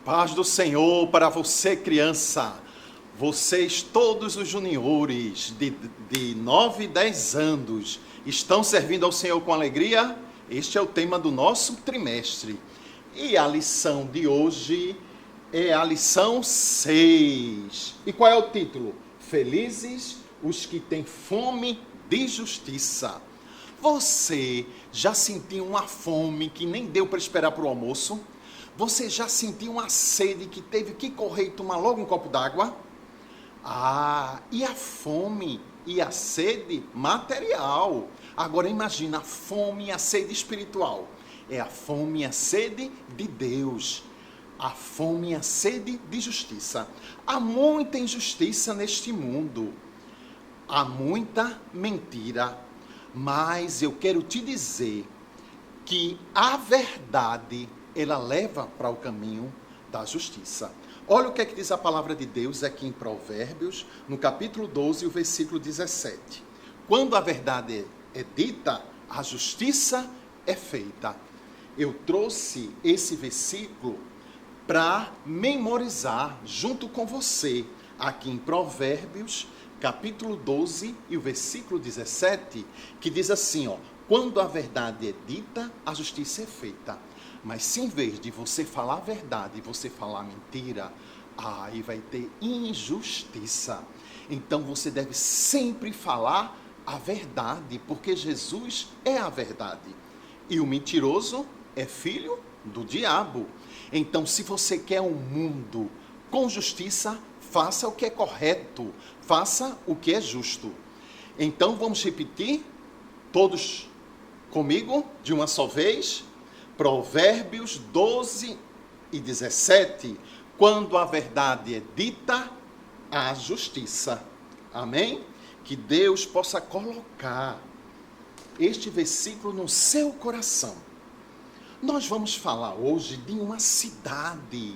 Paz do Senhor para você, criança. Vocês, todos os juniores de 9 e 10 anos, estão servindo ao Senhor com alegria? Este é o tema do nosso trimestre. E a lição de hoje é a lição 6. E qual é o título? Felizes os que têm fome de justiça. Você já sentiu uma fome que nem deu para esperar para o almoço? Você já sentiu uma sede que teve que correr e tomar logo um copo d'água? E a fome e a sede material. Agora imagina a fome e a sede espiritual. É a fome e a sede de Deus. A fome e a sede de justiça. Há muita injustiça neste mundo. Há muita mentira. Mas eu quero te dizer que a verdade, ela leva para o caminho da justiça. Olha o que é que diz a palavra de Deus aqui em Provérbios, no capítulo 12, o versículo 17. Quando a verdade é dita, a justiça é feita. Eu trouxe esse versículo para memorizar junto com você, aqui em Provérbios, capítulo 12 e o versículo 17, que diz assim, quando a verdade é dita, a justiça é feita. Mas se em vez de você falar a verdade, você falar mentira, aí vai ter injustiça. Então você deve sempre falar a verdade, porque Jesus é a verdade. E o mentiroso é filho do diabo. Então, se você quer um mundo com justiça, faça o que é correto, faça o que é justo. Então, vamos repetir, todos comigo, de uma só vez, Provérbios 12 e 17, quando a verdade é dita, há justiça. Amém? Que Deus possa colocar este versículo no seu coração. Nós vamos falar hoje de uma cidade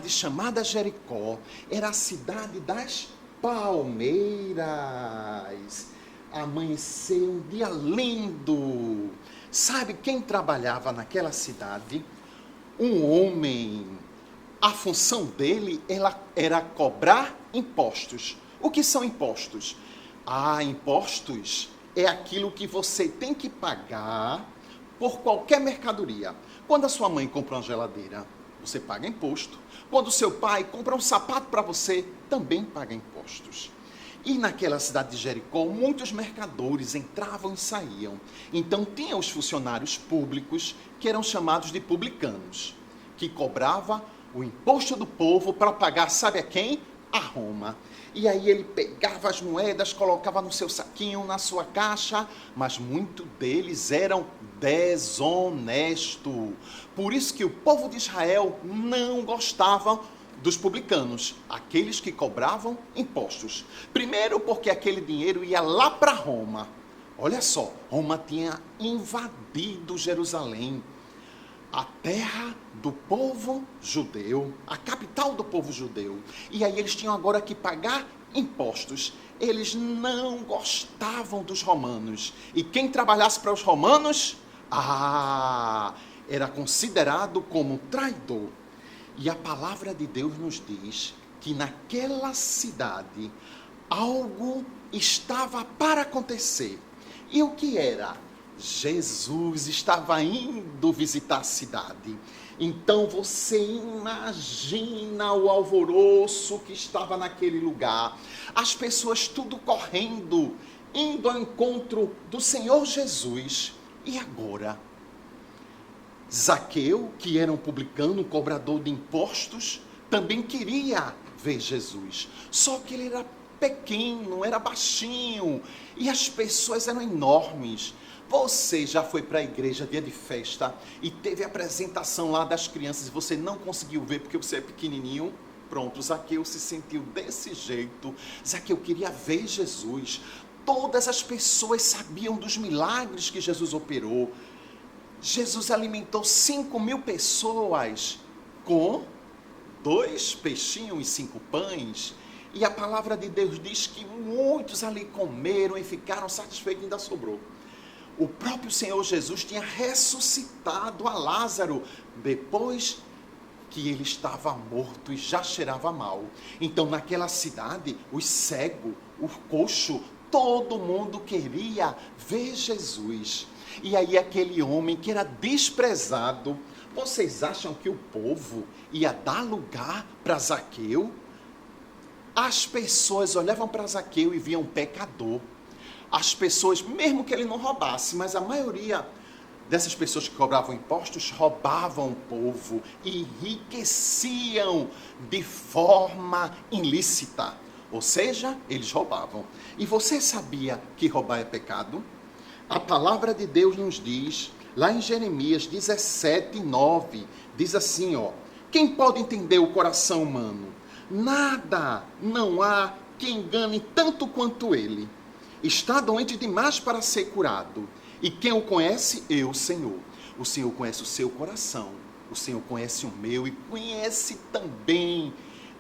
chamada Jericó. Era a cidade das palmeiras. Amanheceu um dia lindo. Sabe quem trabalhava naquela cidade? Um homem. A função dele era cobrar impostos. O que são impostos? Impostos é aquilo que você tem que pagar por qualquer mercadoria. Quando a sua mãe compra uma geladeira, você paga imposto. Quando o seu pai compra um sapato para você, também paga impostos. E naquela cidade de Jericó, muitos mercadores entravam e saíam. Então, tinha os funcionários públicos, que eram chamados de publicanos, que cobrava o imposto do povo para pagar, sabe a quem? A Roma. E aí ele pegava as moedas, colocava no seu saquinho, na sua caixa, mas muitos deles eram desonestos. Por isso que o povo de Israel não gostava dos publicanos, aqueles que cobravam impostos. Primeiro porque aquele dinheiro ia lá para Roma. Olha só, Roma tinha invadido Jerusalém, a terra do povo judeu, a capital do povo judeu. E aí eles tinham agora que pagar impostos. Eles não gostavam dos romanos. E quem trabalhasse para os romanos, era considerado como traidor. E a palavra de Deus nos diz que naquela cidade algo estava para acontecer. E o que era? Jesus estava indo visitar a cidade. Então você imagina o alvoroço que estava naquele lugar. As pessoas tudo correndo, indo ao encontro do Senhor Jesus. E agora? Zaqueu, que era um publicano, um cobrador de impostos, também queria ver Jesus. Só que ele era pequeno, era baixinho, e as pessoas eram enormes. Você já foi para a igreja dia de festa e teve a apresentação lá das crianças e você não conseguiu ver porque você é pequenininho? Pronto, Zaqueu se sentiu desse jeito. Zaqueu queria ver Jesus. Todas as pessoas sabiam dos milagres que Jesus operou. Jesus alimentou 5.000 pessoas com 2 peixinhos e 5 pães. E a palavra de Deus diz que muitos ali comeram e ficaram satisfeitos e ainda sobrou. O próprio Senhor Jesus tinha ressuscitado a Lázaro depois que ele estava morto e já cheirava mal. Então, naquela cidade, os cegos, o coxo, todo mundo queria ver Jesus. E aí aquele homem que era desprezado, vocês acham que o povo ia dar lugar para Zaqueu? As pessoas olhavam para Zaqueu e viam um pecador. As pessoas, mesmo que ele não roubasse, mas a maioria dessas pessoas que cobravam impostos, roubavam o povo e enriqueciam de forma ilícita. Ou seja, eles roubavam. E você sabia que roubar é pecado? A palavra de Deus nos diz, lá em Jeremias 17:9, diz assim, ó: quem pode entender o coração humano? Nada, não há que engane tanto quanto ele. Está doente demais para ser curado. E quem o conhece? Eu, o Senhor. O Senhor conhece o seu coração. O Senhor conhece o meu e conhece também.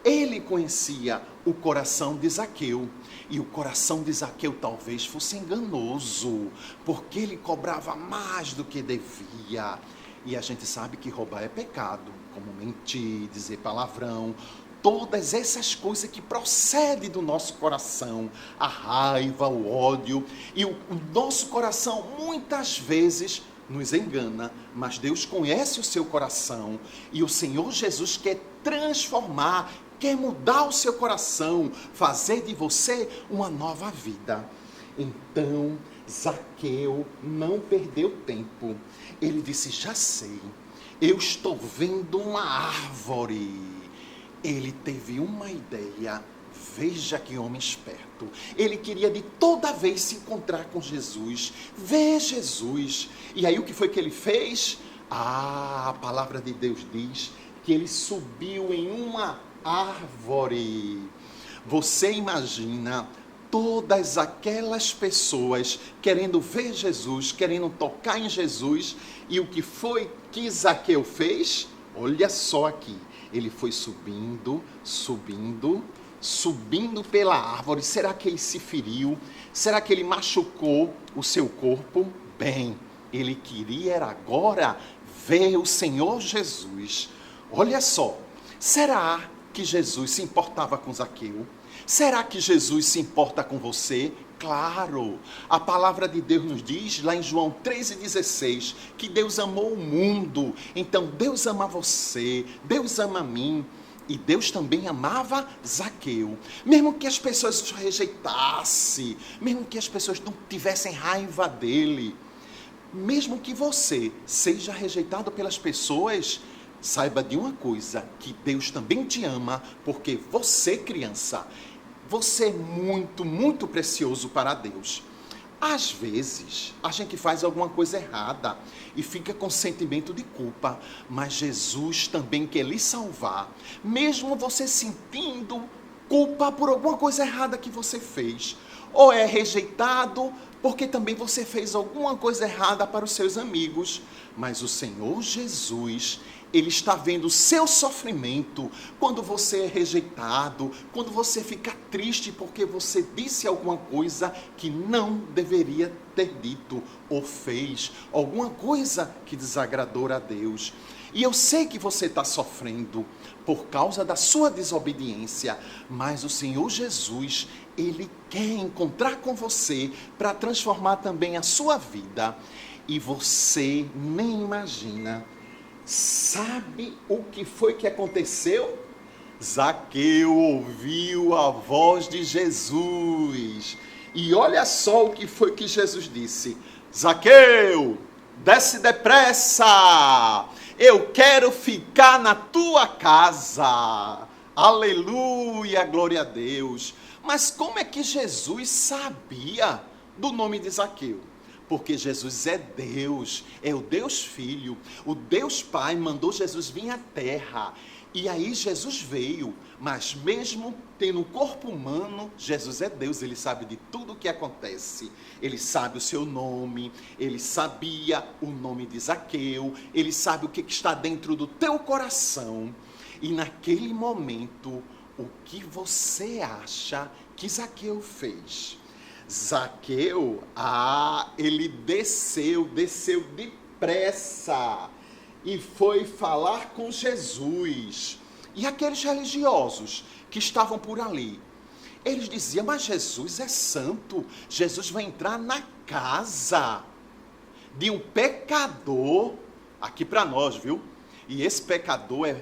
Ele conhecia o coração de Zaqueu. E o coração de Zaqueu talvez fosse enganoso, porque ele cobrava mais do que devia. E a gente sabe que roubar é pecado, como mentir, dizer palavrão, todas essas coisas que procedem do nosso coração, a raiva, o ódio, e o nosso coração muitas vezes nos engana, mas Deus conhece o seu coração, e o Senhor Jesus quer transformar, quer mudar o seu coração, fazer de você uma nova vida. Então, Zaqueu não perdeu tempo. Ele disse, já sei, eu estou vendo uma árvore. Ele teve uma ideia, veja que homem esperto. Ele queria de toda vez se encontrar com Jesus, ver Jesus. E aí o que foi que ele fez? A palavra de Deus diz que ele subiu em uma árvore. Você imagina todas aquelas pessoas querendo ver Jesus, querendo tocar em Jesus, e o que foi que Zaqueu fez? Olha só aqui, ele foi subindo, subindo, subindo pela árvore. Será que ele se feriu? Será que ele machucou o seu corpo? Bem, ele queria era agora ver o Senhor Jesus. Olha só, será que Jesus se importava com Zaqueu? Será que Jesus se importa com você? Claro, a palavra de Deus nos diz, lá em João 13,16, que Deus amou o mundo. Então Deus ama você, Deus ama a mim. E Deus também amava Zaqueu. Mesmo que as pessoas o rejeitassem, mesmo que as pessoas não tivessem raiva dele, mesmo que você seja rejeitado pelas pessoas, saiba de uma coisa, que Deus também te ama, porque você, criança, você é muito, muito precioso para Deus. Às vezes, a gente faz alguma coisa errada e fica com sentimento de culpa, mas Jesus também quer lhe salvar, mesmo você sentindo culpa por alguma coisa errada que você fez, ou é rejeitado porque também você fez alguma coisa errada para os seus amigos, mas o Senhor Jesus, Ele está vendo o seu sofrimento quando você é rejeitado, quando você fica triste porque você disse alguma coisa que não deveria ter dito ou fez, alguma coisa que desagradou a Deus. E eu sei que você está sofrendo por causa da sua desobediência, mas o Senhor Jesus, Ele quer encontrar com você para transformar também a sua vida. E você nem imagina. Sabe o que foi que aconteceu? Zaqueu ouviu a voz de Jesus. E olha só o que foi que Jesus disse. Zaqueu, desce depressa. Eu quero ficar na tua casa. Aleluia, glória a Deus. Mas como é que Jesus sabia do nome de Zaqueu? Porque Jesus é Deus, é o Deus Filho, o Deus Pai mandou Jesus vir à terra. E aí Jesus veio, mas mesmo tendo um corpo humano, Jesus é Deus, Ele sabe de tudo o que acontece. Ele sabe o seu nome, Ele sabia o nome de Zaqueu, Ele sabe o que está dentro do teu coração. E naquele momento, o que você acha que Zaqueu fez? Zaqueu, ele desceu depressa. e foi falar com Jesus. E aqueles religiosos que estavam por ali, eles diziam, mas Jesus é santo, Jesus vai entrar na casa de um pecador, aqui para nós, viu? E esse pecador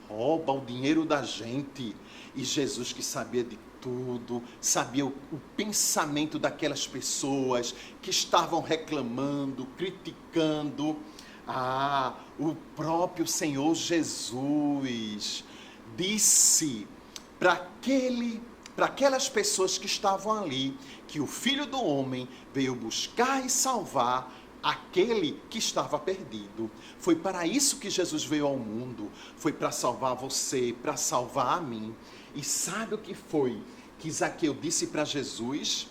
rouba o dinheiro da gente. E Jesus, que sabia de tudo, sabia o pensamento daquelas pessoas que estavam reclamando, criticando. O próprio Senhor Jesus disse para aquelas pessoas que estavam ali, que o Filho do Homem veio buscar e salvar aquele que estava perdido. Foi para isso que Jesus veio ao mundo, foi para salvar você, para salvar a mim. E sabe o que foi que Zaqueu disse para Jesus?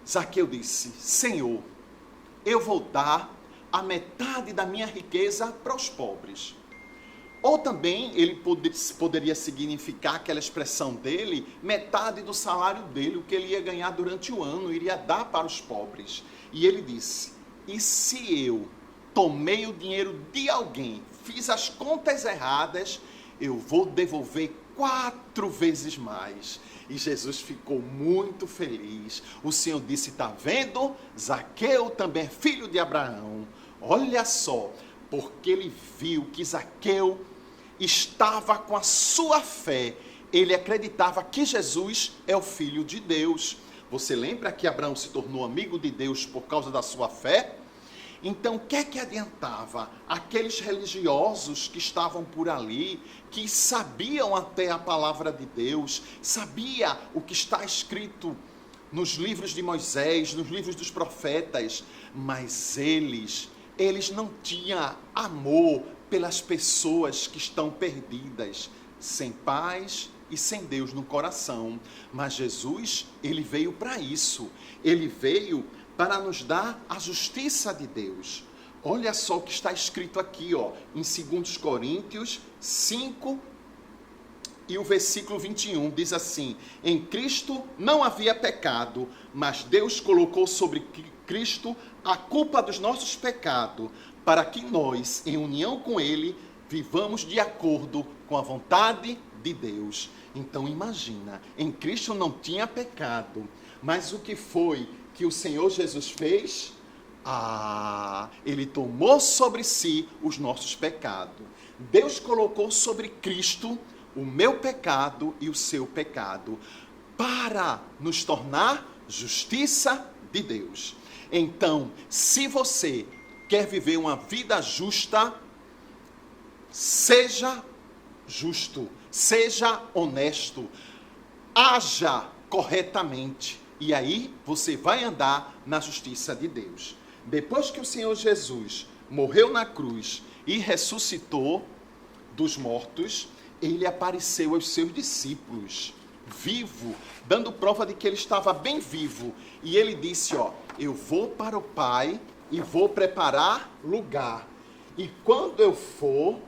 Zaqueu disse, Senhor, eu vou dar a metade da minha riqueza para os pobres. Ou também ele poderia significar aquela expressão dele, metade do salário dele, o que ele ia ganhar durante o ano, iria dar para os pobres. E ele disse, e se eu tomei o dinheiro de alguém, fiz as contas erradas, eu vou devolver 4 vezes mais. E Jesus ficou muito feliz. O Senhor disse, está vendo? Zaqueu também é filho de Abraão. Olha só, porque ele viu que Zaqueu estava com a sua fé. Ele acreditava que Jesus é o Filho de Deus. Você lembra que Abraão se tornou amigo de Deus por causa da sua fé? Então, o que é que adiantava? Aqueles religiosos que estavam por ali, que sabiam até a palavra de Deus, sabia o que está escrito nos livros de Moisés, nos livros dos profetas, mas eles não tinham amor pelas pessoas que estão perdidas, sem paz e sem Deus no coração. Mas Jesus, ele veio para isso. Ele veio para nos dar a justiça de Deus. Olha só o que está escrito aqui, em 2 Coríntios 5 e o versículo 21, diz assim, em Cristo não havia pecado, mas Deus colocou sobre Cristo a culpa dos nossos pecados, para que nós, em união com Ele, vivamos de acordo com a vontade de Deus. Então imagina, em Cristo não tinha pecado, mas o que foi que o Senhor Jesus fez? Ele tomou sobre si os nossos pecados. Deus colocou sobre Cristo o meu pecado e o seu pecado, para nos tornar justiça de Deus. Então, se você quer viver uma vida justa, seja justo, seja honesto, haja corretamente, e aí você vai andar na justiça de Deus. Depois que o Senhor Jesus morreu na cruz e ressuscitou dos mortos, ele apareceu aos seus discípulos, vivo, dando prova de que ele estava bem vivo. E ele disse, eu vou para o Pai e vou preparar lugar. E quando eu for,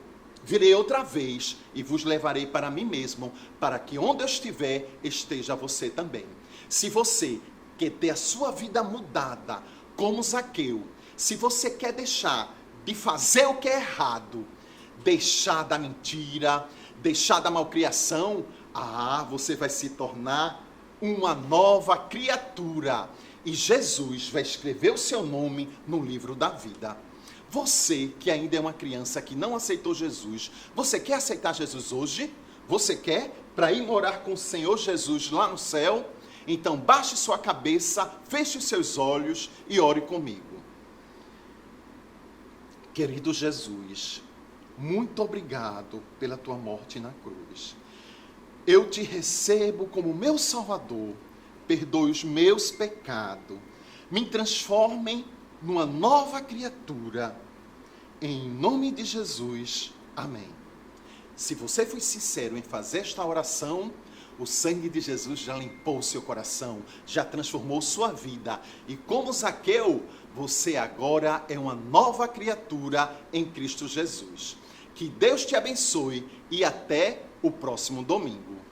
virei outra vez e vos levarei para mim mesmo, para que onde eu estiver, esteja você também. Se você quer ter a sua vida mudada, como Zaqueu, se você quer deixar de fazer o que é errado, deixar da mentira, deixar da malcriação, você vai se tornar uma nova criatura. E Jesus vai escrever o seu nome no livro da vida. Você que ainda é uma criança que não aceitou Jesus, você quer aceitar Jesus hoje? Você quer? Para ir morar com o Senhor Jesus lá no céu? Então baixe sua cabeça, feche os seus olhos e ore comigo. Querido Jesus, muito obrigado pela tua morte na cruz. Eu te recebo como meu Salvador. Perdoe os meus pecados. Me transformem numa nova criatura. Em nome de Jesus. Amém. Se você foi sincero em fazer esta oração, o sangue de Jesus já limpou seu coração, já transformou sua vida. E como Zaqueu, você agora é uma nova criatura em Cristo Jesus. Que Deus te abençoe e até o próximo domingo.